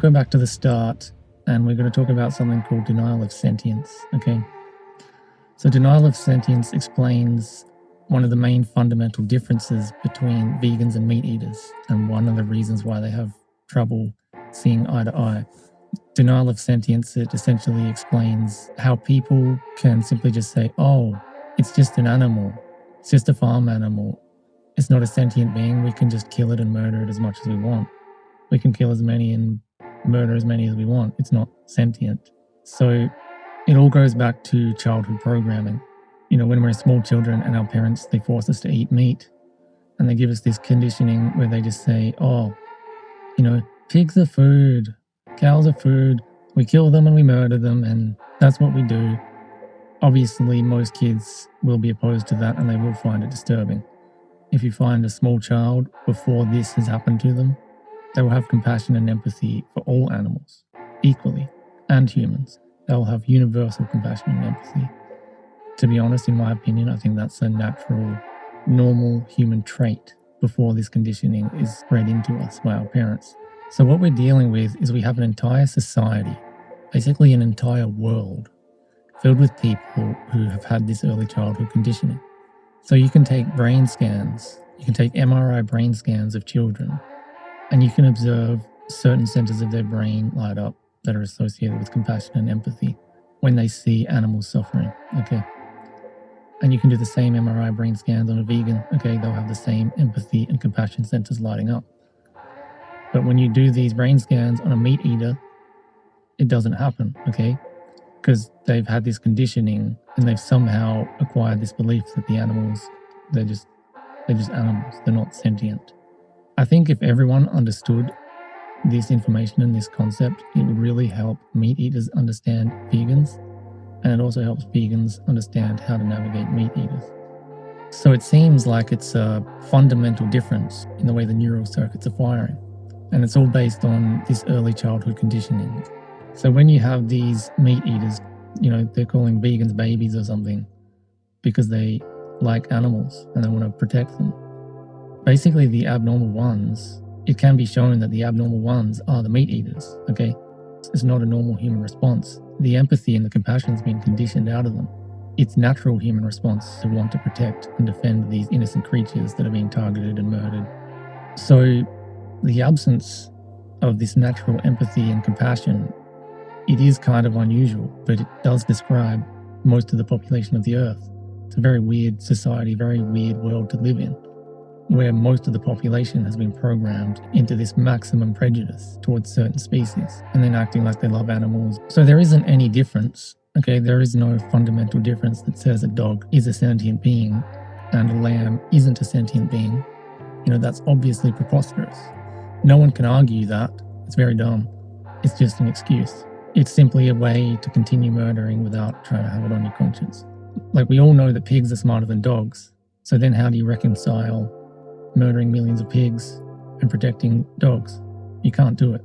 go back to the start and we're going to talk about something called denial of sentience, okay? So denial of sentience explains one of the main fundamental differences between vegans and meat eaters, and one of the reasons why they have trouble seeing eye to eye. Denial of sentience, it essentially explains how people can simply just say, oh, it's just an animal. It's just a farm animal. It's not a sentient being. We can just kill it and murder it as much as we want. We can kill as many and murder as many as we want. It's not sentient. So it all goes back to childhood programming. You know, when we're small children and our parents, they force us to eat meat, and they give us this conditioning where they just say, oh, you know, pigs are food, cows are food, we kill them and we murder them, and that's what we do. Obviously, most kids will be opposed to that and they will find it disturbing. If you find a small child before this has happened to them, they will have compassion and empathy for all animals, equally, and humans. They'll have universal compassion and empathy. To be honest, in my opinion, I think that's a natural, normal human trait before this conditioning is bred into us by our parents. So what we're dealing with is we have an entire society, basically an entire world, filled with people who have had this early childhood conditioning. So you can take brain scans, you can take MRI brain scans of children, and you can observe certain centers of their brain light up that are associated with compassion and empathy when they see animals suffering, okay? And you can do the same MRI brain scans on a vegan, okay? They'll have the same empathy and compassion centers lighting up. But when you do these brain scans on a meat eater, it doesn't happen, okay? Because they've had this conditioning and they've somehow acquired this belief that the animals, they're just animals, they're not sentient. I think if everyone understood this information and this concept, it would really help meat eaters understand vegans, and it also helps vegans understand how to navigate meat eaters. So it seems like it's a fundamental difference in the way the neural circuits are firing, and it's all based on this early childhood conditioning. So when you have these meat eaters, you know, they're calling vegans babies or something because they like animals and they want to protect them. Basically, the abnormal ones, it can be shown that the abnormal ones are the meat eaters, okay? It's not a normal human response. The empathy and the compassion has been conditioned out of them. It's natural human response to want to protect and defend these innocent creatures that are being targeted and murdered. So the absence of this natural empathy and compassion, it is kind of unusual, but it does describe most of the population of the Earth. It's a very weird society, very weird world to live in, where most of the population has been programmed into this maximum prejudice towards certain species and then acting like they love animals. So there isn't any difference, okay? There is no fundamental difference that says a dog is a sentient being and a lamb isn't a sentient being. You know, that's obviously preposterous. No one can argue that. It's very dumb. It's just an excuse. It's simply a way to continue murdering without trying to have it on your conscience. Like, we all know that pigs are smarter than dogs. So then how do you reconcile murdering millions of pigs and protecting dogs? You can't do it.